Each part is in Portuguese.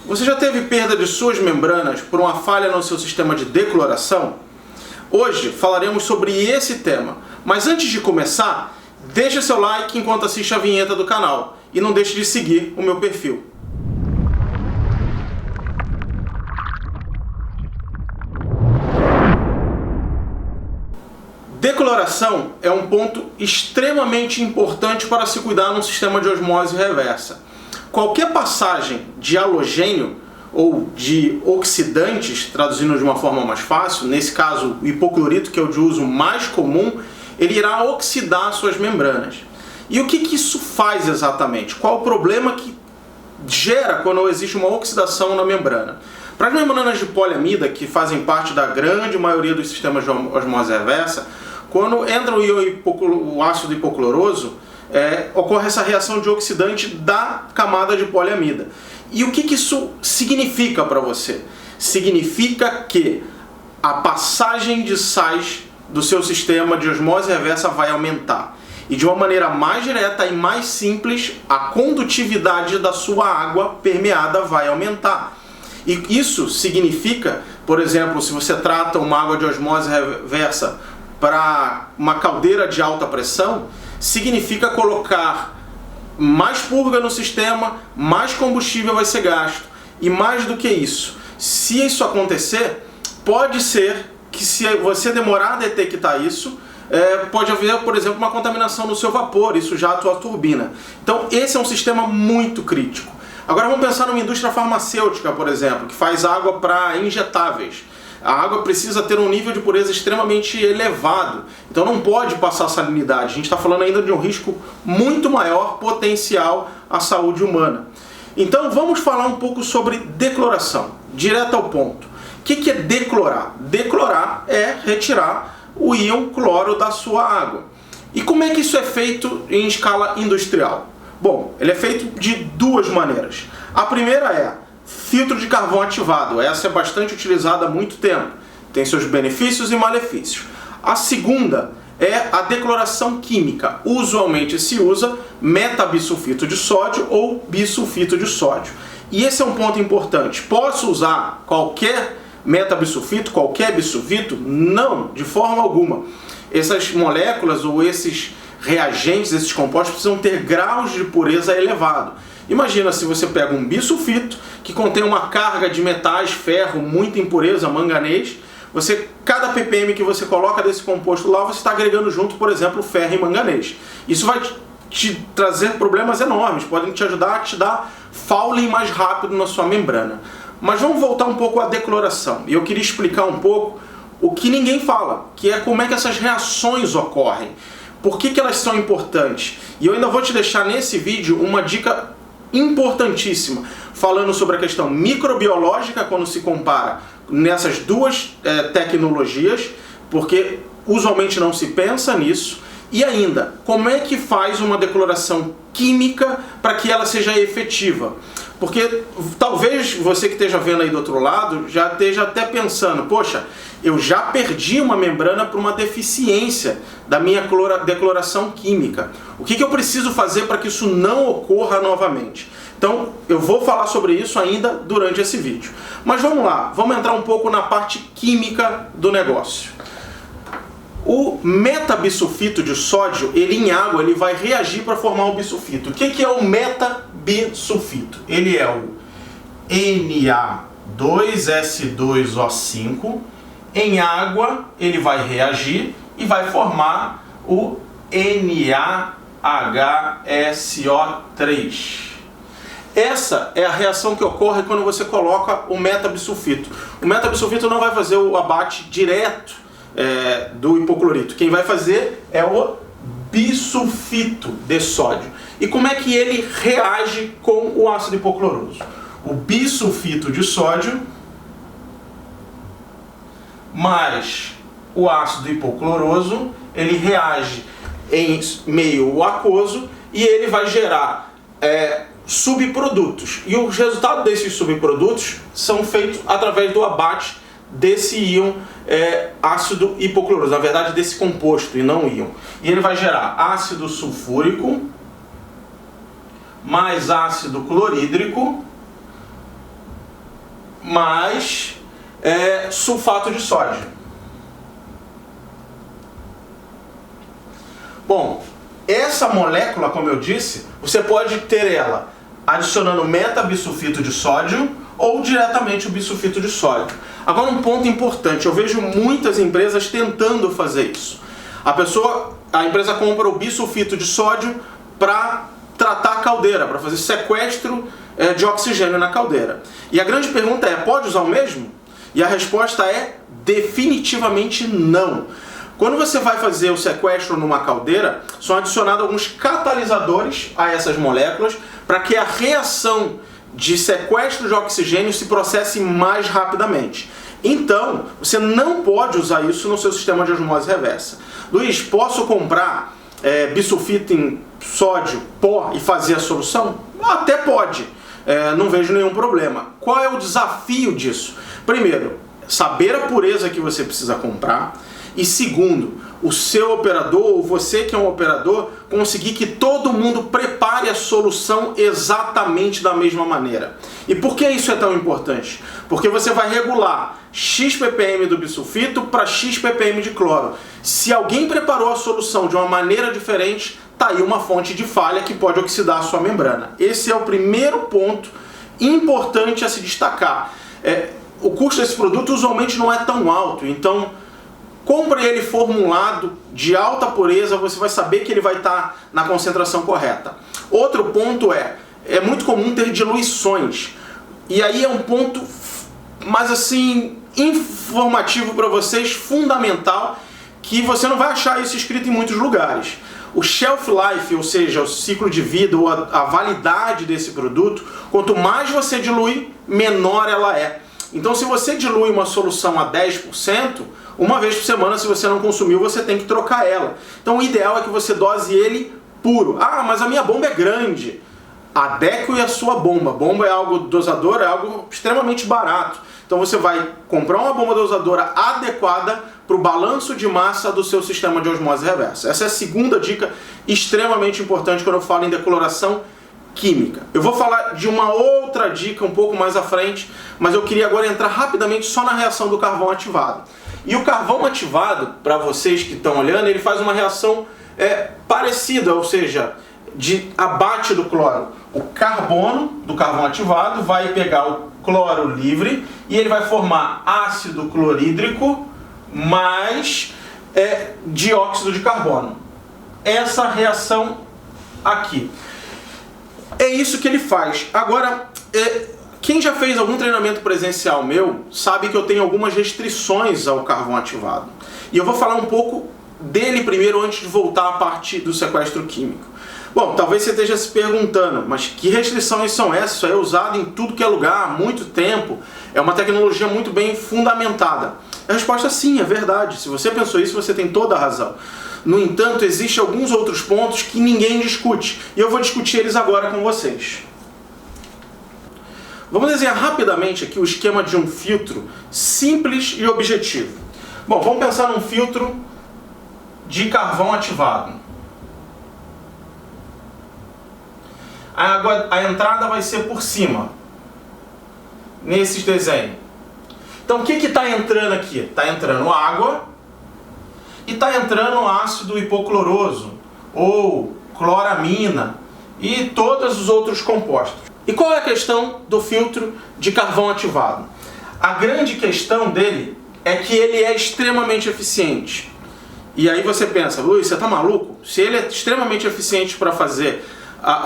Você já teve perda de suas membranas por uma falha no seu sistema de decloração? Hoje falaremos sobre esse tema, mas antes de começar, deixa seu like enquanto assiste a vinheta do canal e não deixe de seguir o meu perfil. Decloração é um ponto extremamente importante para se cuidar num sistema de osmose reversa. Qualquer passagem de halogênio ou de oxidantes, traduzindo de uma forma mais fácil, nesse caso o hipoclorito, que é o de uso mais comum, ele irá oxidar suas membranas. E o que isso faz exatamente? Qual o problema que gera quando existe uma oxidação na membrana? Para as membranas de poliamida, que fazem parte da grande maioria dos sistemas de osmose reversa, quando entra o ácido hipocloroso, ocorre essa reação de oxidante da camada de poliamida. E o que isso significa para você? Significa que a passagem de sais do seu sistema de osmose reversa vai aumentar. E de uma maneira mais direta e mais simples, a condutividade da sua água permeada vai aumentar. E isso significa, por exemplo, se você trata uma água de osmose reversa para uma caldeira de alta pressão, significa colocar mais purga no sistema, mais combustível vai ser gasto. E mais do que isso, se isso acontecer, pode ser que se você demorar a detectar isso, pode haver, por exemplo, uma contaminação no seu vapor, isso já atua a turbina. Então esse é um sistema muito crítico. Agora vamos pensar numa indústria farmacêutica, por exemplo, que faz água para injetáveis. A água precisa ter um nível de pureza extremamente elevado, então não pode passar salinidade. A gente está falando ainda de um risco muito maior potencial à saúde humana. Então vamos falar um pouco sobre decloração, direto ao ponto. O que é declorar? Declorar é retirar o íon cloro da sua água. E como é que isso é feito em escala industrial? Bom, ele é feito de duas maneiras. A primeira é filtro de carvão ativado. Essa é bastante utilizada há muito tempo. Tem seus benefícios e malefícios. A segunda é a decloração química. Usualmente se usa metabisulfito de sódio ou bisulfito de sódio. E esse é um ponto importante. Posso usar qualquer metabisulfito, qualquer bisulfito? Não, de forma alguma. Essas moléculas ou esses reagentes, esses compostos precisam ter graus de pureza elevado. Imagina se você pega um bisulfito que contém uma carga de metais, ferro, muita impureza, manganês. Cada ppm que você coloca desse composto lá, você está agregando junto, por exemplo, ferro e manganês. Isso vai te trazer problemas enormes, podem te ajudar a te dar fouling mais rápido na sua membrana. Mas vamos voltar um pouco à decloração. E eu queria explicar um pouco o que ninguém fala, que é como é que essas reações ocorrem. Por que elas são importantes? E eu ainda vou te deixar nesse vídeo uma dica importantíssima, falando sobre a questão microbiológica quando se compara nessas duas tecnologias, porque usualmente não se pensa nisso, e ainda, como é que faz uma decloração química para que ela seja efetiva? Porque talvez você que esteja vendo aí do outro lado já esteja até pensando, poxa, eu já perdi uma membrana por uma deficiência da minha decloração química. O que eu preciso fazer para que isso não ocorra novamente? Então eu vou falar sobre isso ainda durante esse vídeo. Mas vamos lá, vamos entrar um pouco na parte química do negócio. O metabisulfito de sódio, ele em água, ele vai reagir para formar o bisulfito. O que é o metabisulfito? Ele é o Na2S2O5. Em água, ele vai reagir e vai formar o NaHSO3. Essa é a reação que ocorre quando você coloca o metabisulfito. O metabisulfito não vai fazer o abate direto do hipoclorito. Quem vai fazer é o bisulfito de sódio. E como é que ele reage com o ácido hipocloroso? O bisulfito de sódio mais o ácido hipocloroso, ele reage em meio aquoso e ele vai gerar subprodutos. E os resultados desses subprodutos são feitos através do abate desse íon ácido hipocloroso, na verdade desse composto e não íon. E ele vai gerar ácido sulfúrico mais ácido clorídrico mais sulfato de sódio. Bom, essa molécula, como eu disse, você pode ter ela adicionando metabisulfito de sódio ou diretamente o bisulfito de sódio. Agora um ponto importante, eu vejo muitas empresas tentando fazer isso. A empresa compra o bisulfito de sódio para tratar a caldeira, para fazer sequestro de oxigênio na caldeira. E a grande pergunta é, pode usar o mesmo? E a resposta é definitivamente não. Quando você vai fazer o sequestro numa caldeira, são adicionados alguns catalisadores a essas moléculas para que a reação de sequestro de oxigênio se processe mais rapidamente. Então, você não pode usar isso no seu sistema de osmose reversa. Luiz, posso comprar bisulfito em sódio, pó e fazer a solução? Até pode, não vejo nenhum problema. Qual é o desafio disso? Primeiro, saber a pureza que você precisa comprar. E segundo, o seu operador, ou você que é um operador, conseguir que todo mundo prepare a solução exatamente da mesma maneira. E por que isso é tão importante? Porque você vai regular X ppm do bisulfito para X ppm de cloro. Se alguém preparou a solução de uma maneira diferente, está aí uma fonte de falha que pode oxidar a sua membrana. Esse é o primeiro ponto importante a se destacar. O custo desse produto usualmente não é tão alto, então compre ele formulado de alta pureza, você vai saber que ele vai estar na concentração correta. Outro ponto é muito comum ter diluições. E aí é um ponto, mas assim, informativo para vocês, fundamental, que você não vai achar isso escrito em muitos lugares. O shelf life, ou seja, o ciclo de vida ou a validade desse produto, quanto mais você dilui, menor ela é. Então se você dilui uma solução a 10%, uma vez por semana, se você não consumiu, você tem que trocar ela. Então o ideal é que você dose ele puro. Ah, mas a minha bomba é grande. Adeque a sua bomba. Bomba é algo dosadora, é algo extremamente barato. Então você vai comprar uma bomba dosadora adequada para o balanço de massa do seu sistema de osmose reversa. Essa é a segunda dica extremamente importante quando eu falo em decoloração química. Eu vou falar de uma outra dica um pouco mais à frente, mas eu queria agora entrar rapidamente só na reação do carvão ativado. E o carvão ativado, para vocês que estão olhando, ele faz uma reação parecida, ou seja, de abate do cloro. O carbono do carvão ativado vai pegar o cloro livre e ele vai formar ácido clorídrico mais dióxido de carbono. Essa reação aqui. É isso que ele faz. Agora, quem já fez algum treinamento presencial meu sabe que eu tenho algumas restrições ao carvão ativado. E eu vou falar um pouco dele primeiro antes de voltar à parte do sequestro químico. Bom, talvez você esteja se perguntando, mas que restrições são essas? Isso é usado em tudo que é lugar há muito tempo. É uma tecnologia muito bem fundamentada. A resposta é sim, é verdade. Se você pensou isso, você tem toda a razão. No entanto, existem alguns outros pontos que ninguém discute. E eu vou discutir eles agora com vocês. Vamos desenhar rapidamente aqui o esquema de um filtro simples e objetivo. Bom, vamos pensar num filtro de carvão ativado. A entrada vai ser por cima, nesses desenhos. Então o que está entrando aqui? Está entrando água e está entrando ácido hipocloroso, ou cloramina, e todos os outros compostos. E qual é a questão do filtro de carvão ativado? A grande questão dele é que ele é extremamente eficiente. E aí você pensa, Luiz, você está maluco? Se ele é extremamente eficiente para fazer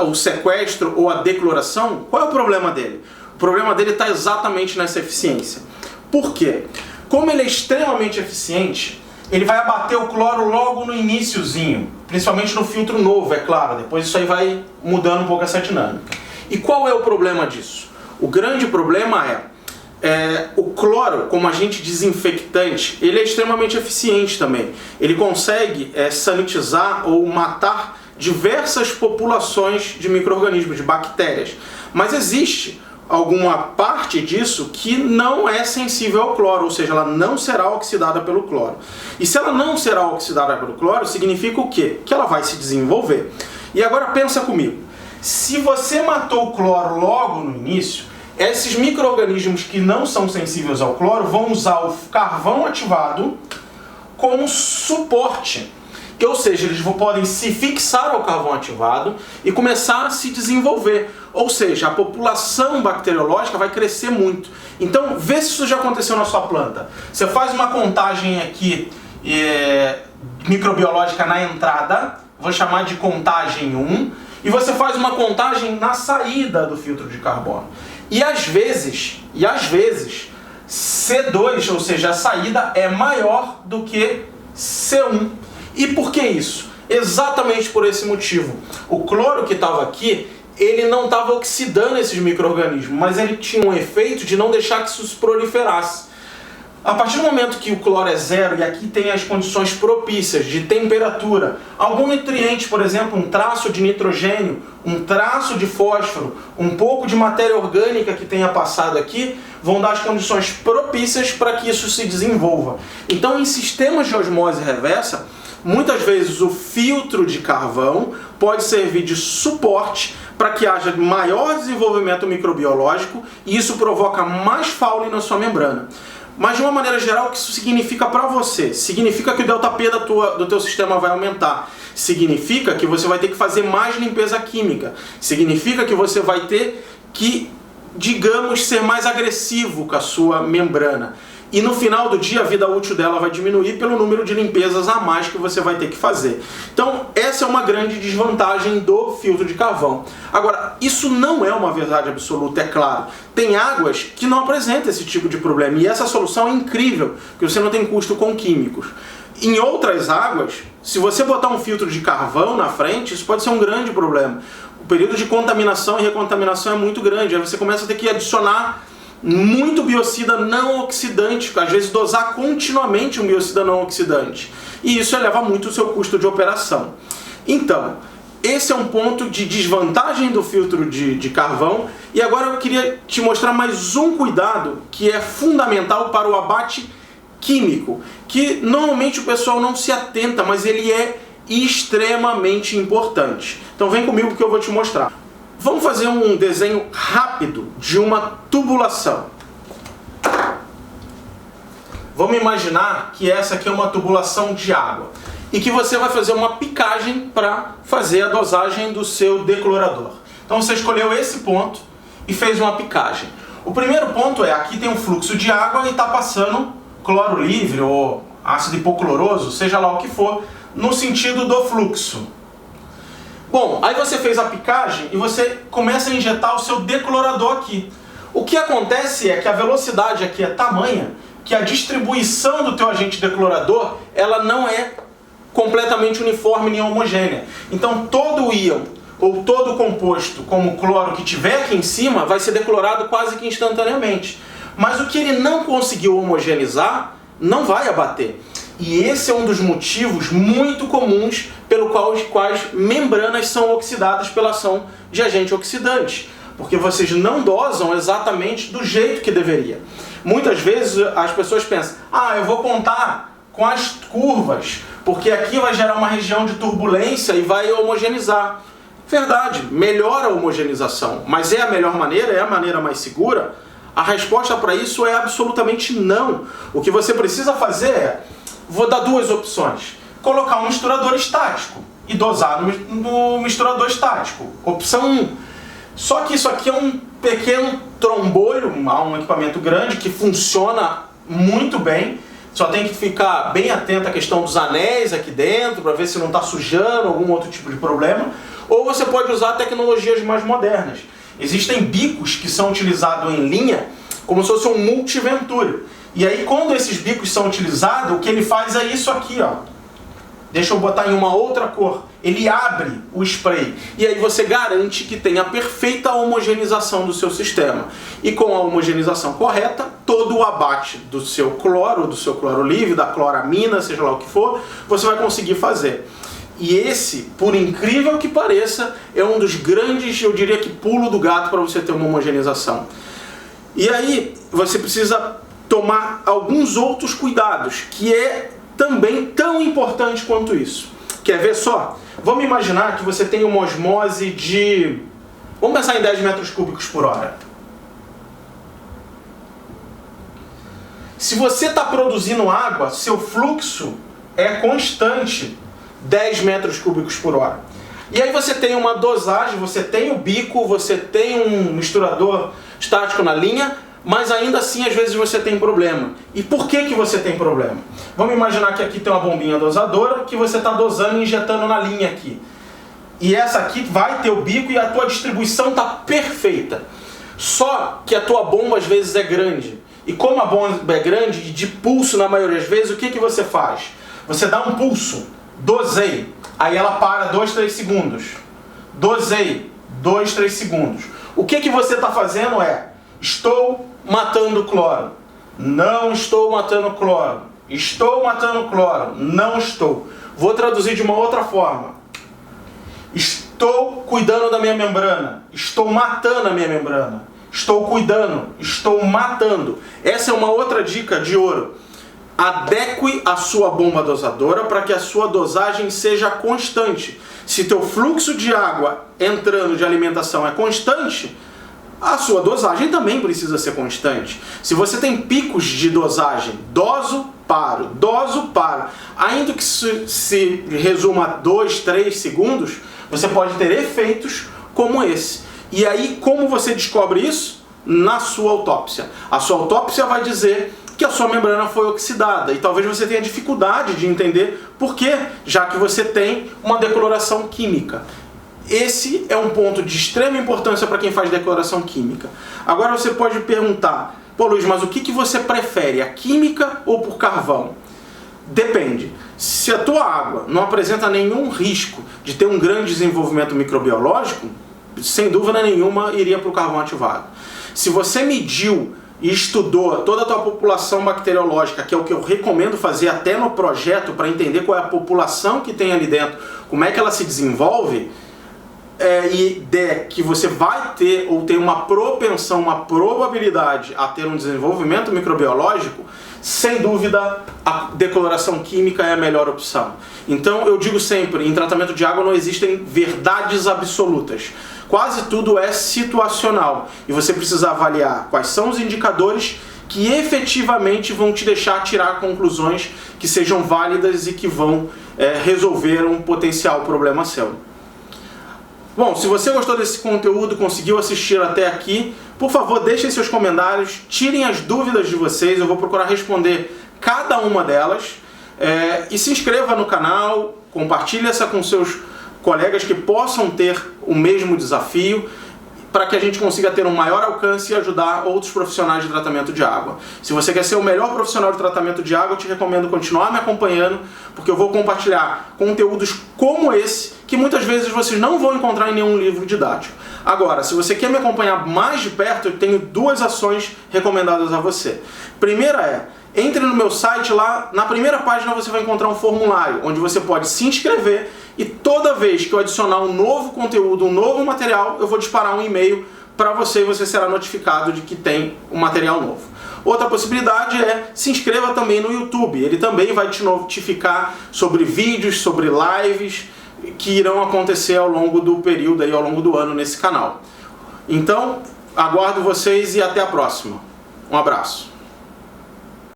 o sequestro ou a decloração, qual é o problema dele? O problema dele está exatamente nessa eficiência. Por quê? Como ele é extremamente eficiente, ele vai abater o cloro logo no iniciozinho, principalmente no filtro novo, é claro. Depois isso aí vai mudando um pouco essa dinâmica. E qual é o problema disso? O grande problema o cloro, como agente desinfectante, ele é extremamente eficiente também. Ele consegue sanitizar ou matar diversas populações de micro-organismos, de bactérias. Mas existe alguma parte disso que não é sensível ao cloro, ou seja, ela não será oxidada pelo cloro. E se ela não será oxidada pelo cloro, significa o quê? Que ela vai se desenvolver. E agora pensa comigo, se você matou o cloro logo no início, Esses micro-organismos que não são sensíveis ao cloro vão usar o carvão ativado como suporte. Ou seja, eles podem se fixar ao carvão ativado e começar a se desenvolver. Ou seja, a população bacteriológica vai crescer muito. Então, vê se isso já aconteceu na sua planta. Você faz uma contagem aqui microbiológica na entrada, vou chamar de contagem 1, e você faz uma contagem na saída do filtro de carbono. E às vezes, C2, ou seja, a saída é maior do que C1. E por que isso? Exatamente por esse motivo. O cloro que estava aqui, ele não estava oxidando esses micro-organismos, mas ele tinha um efeito de não deixar que isso se proliferasse. A partir do momento que o cloro é zero e aqui tem as condições propícias de temperatura, algum nutriente, por exemplo, um traço de nitrogênio, um traço de fósforo, um pouco de matéria orgânica que tenha passado aqui, vão dar as condições propícias para que isso se desenvolva. Então, em sistemas de osmose reversa, muitas vezes o filtro de carvão pode servir de suporte para que haja maior desenvolvimento microbiológico e isso provoca mais fauna na sua membrana. Mas de uma maneira geral, o que isso significa para você? Significa que o ΔP do teu sistema vai aumentar. Significa que você vai ter que fazer mais limpeza química. Significa que você vai ter que, digamos, ser mais agressivo com a sua membrana. E no final do dia a vida útil dela vai diminuir pelo número de limpezas a mais que você vai ter que fazer. Então essa é uma grande desvantagem do filtro de carvão. Agora, isso não é uma verdade absoluta, é claro. Tem águas que não apresentam esse tipo de problema e essa solução é incrível, porque você não tem custo com químicos. Em outras águas, se você botar um filtro de carvão na frente, isso pode ser um grande problema. O período de contaminação e recontaminação é muito grande, aí você começa a ter que adicionar muito biocida não oxidante, às vezes dosar continuamente um biocida não oxidante. E isso eleva muito o seu custo de operação. Então, esse é um ponto de desvantagem do filtro de carvão. E agora eu queria te mostrar mais um cuidado que é fundamental para o abate químico, que normalmente o pessoal não se atenta, mas ele é extremamente importante. Então vem comigo que eu vou te mostrar. Vamos fazer um desenho rápido de uma tubulação. Vamos imaginar que essa aqui é uma tubulação de água e que você vai fazer uma picagem para fazer a dosagem do seu declorador. Então você escolheu esse ponto e fez uma picagem. O primeiro ponto é, aqui tem um fluxo de água e está passando cloro livre ou ácido hipocloroso, seja lá o que for, no sentido do fluxo. Bom, aí você fez a picagem e você começa a injetar o seu declorador aqui. O que acontece é que a velocidade aqui é tamanha que a distribuição do teu agente declorador ela não é completamente uniforme nem homogênea. Então todo o íon ou todo o composto como o cloro que tiver aqui em cima vai ser declorado quase que instantaneamente. Mas o que ele não conseguiu homogeneizar não vai abater. E esse é um dos motivos muito comuns pelo qual as membranas são oxidadas pela ação de agente oxidante. Porque vocês não dosam exatamente do jeito que deveria. Muitas vezes as pessoas pensam, eu vou contar com as curvas, porque aqui vai gerar uma região de turbulência e vai homogeneizar. Verdade, melhora a homogenização, mas é a melhor maneira, é a maneira mais segura? A resposta para isso é absolutamente não. O que você precisa fazer é, vou dar duas opções. Colocar um misturador estático e dosar no misturador estático. Opção 1. Só que isso aqui é um pequeno trombolho, um equipamento grande que funciona muito bem. Só tem que ficar bem atento à questão dos anéis aqui dentro, para ver se não está sujando, algum outro tipo de problema. Ou você pode usar tecnologias mais modernas. Existem bicos que são utilizados em linha como se fosse um multiventuri. E aí quando esses bicos são utilizados, o que ele faz é isso aqui, ó. Deixa eu botar em uma outra cor. Ele abre o spray. E aí você garante que tem a perfeita homogenização do seu sistema. E com a homogenização correta, todo o abate do seu cloro livre, da cloramina, seja lá o que for, você vai conseguir fazer. E esse, por incrível que pareça, é um dos grandes, eu diria que pulo do gato para você ter uma homogenização. E aí você precisa tomar alguns outros cuidados, que é também tão importante quanto isso. Quer ver só? Vamos imaginar que você tem uma osmose de... Vamos pensar em 10 metros cúbicos por hora. Se você está produzindo água, seu fluxo é constante, 10 metros cúbicos por hora. E aí você tem uma dosagem, você tem o bico, você tem um misturador estático na linha, mas ainda assim às vezes você tem problema. E por que você tem problema? Vamos imaginar que aqui tem uma bombinha dosadora que você está dosando e injetando na linha aqui. E essa aqui vai ter o bico e a tua distribuição está perfeita. Só que a tua bomba às vezes é grande. E como a bomba é grande e de pulso na maioria das vezes, o que você faz? Você dá um pulso, dosei, aí ela para 2, 3 segundos. Dosei, 2, 3 segundos. O que você está fazendo é, estou matando cloro, não estou matando cloro, estou matando cloro, não estou. Vou traduzir de uma outra forma. Estou cuidando da minha membrana, estou matando a minha membrana, estou cuidando, estou matando. Essa é uma outra dica de ouro. Adeque a sua bomba dosadora para que a sua dosagem seja constante. Se teu fluxo de água entrando de alimentação é constante, a sua dosagem também precisa ser constante. Se você tem picos de dosagem, doso, paro, ainda que se resuma a 2, 3 segundos, você pode ter efeitos como esse. E aí, como você descobre isso? Na sua autópsia. A sua autópsia vai dizer que a sua membrana foi oxidada. E talvez você tenha dificuldade de entender por quê, já que você tem uma decoloração química. Esse é um ponto de extrema importância para quem faz decoloração química. Agora você pode perguntar, pô Luiz, mas o que você prefere, a química ou por carvão? Depende. Se a tua água não apresenta nenhum risco de ter um grande desenvolvimento microbiológico, sem dúvida nenhuma iria para o carvão ativado. Se você mediu e estudou toda a tua população bacteriológica, que é o que eu recomendo fazer até no projeto para entender qual é a população que tem ali dentro, como é que ela se desenvolve, e que você vai ter ou tem uma propensão, uma probabilidade a ter um desenvolvimento microbiológico, sem dúvida a decoloração química é a melhor opção. Então eu digo sempre, em tratamento de água não existem verdades absolutas. Quase tudo é situacional e você precisa avaliar quais são os indicadores que efetivamente vão te deixar tirar conclusões que sejam válidas e que vão resolver um potencial problema seu. Bom, se você gostou desse conteúdo, conseguiu assistir até aqui, por favor, deixem seus comentários, tirem as dúvidas de vocês, eu vou procurar responder cada uma delas. E se inscreva no canal, compartilhe essa com seus colegas que possam ter o mesmo desafio, para que a gente consiga ter um maior alcance e ajudar outros profissionais de tratamento de água. Se você quer ser o melhor profissional de tratamento de água, eu te recomendo continuar me acompanhando, porque eu vou compartilhar conteúdos como esse, que muitas vezes vocês não vão encontrar em nenhum livro didático. Agora, se você quer me acompanhar mais de perto, eu tenho 2 ações recomendadas a você. Primeira entre no meu site, lá na primeira página você vai encontrar um formulário, onde você pode se inscrever e toda vez que eu adicionar um novo conteúdo, um novo material, eu vou disparar um e-mail para você e você será notificado de que tem um material novo. Outra possibilidade é se inscreva também no YouTube, ele também vai te notificar sobre vídeos, sobre lives que irão acontecer ao longo do período, ao longo do ano nesse canal. Então, aguardo vocês e até a próxima. Um abraço.